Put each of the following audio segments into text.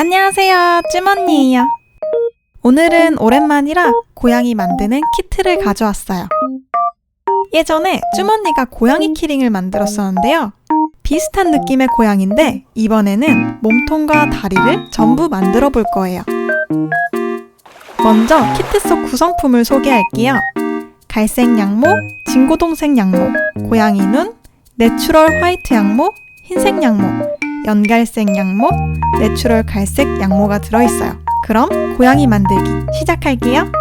안녕하세요, 쭈언니예요. 오늘은 오랜만이라 고양이 만드는 키트를 가져왔어요. 예전에 쭈언니가 고양이 키링을 만들었었는데요. 비슷한 느낌의 고양인데 이번에는 몸통과 다리를 전부 만들어 볼 거예요. 먼저 키트 속 구성품을 소개할게요. 갈색 양모, 진고동색 양모, 고양이 눈, 내추럴 화이트 양모, 흰색 양모, 연갈색 양모, 내추럴 갈색 양모가 들어있어요. 그럼 고양이 만들기 시작할게요.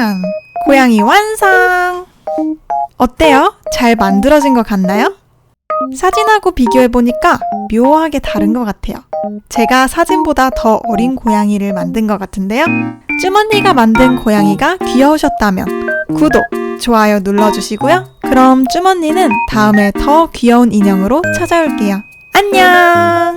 짠! 고양이 완성! 어때요? 잘 만들어진 것 같나요? 사진하고 비교해보니까 묘하게 다른 것 같아요. 제가 사진보다 더 어린 고양이를 만든 것 같은데요. 쭈언니가 만든 고양이가 귀여우셨다면 구독, 좋아요 눌러주시고요. 그럼 쭈언니는 다음에 더 귀여운 인형으로 찾아올게요. 안녕!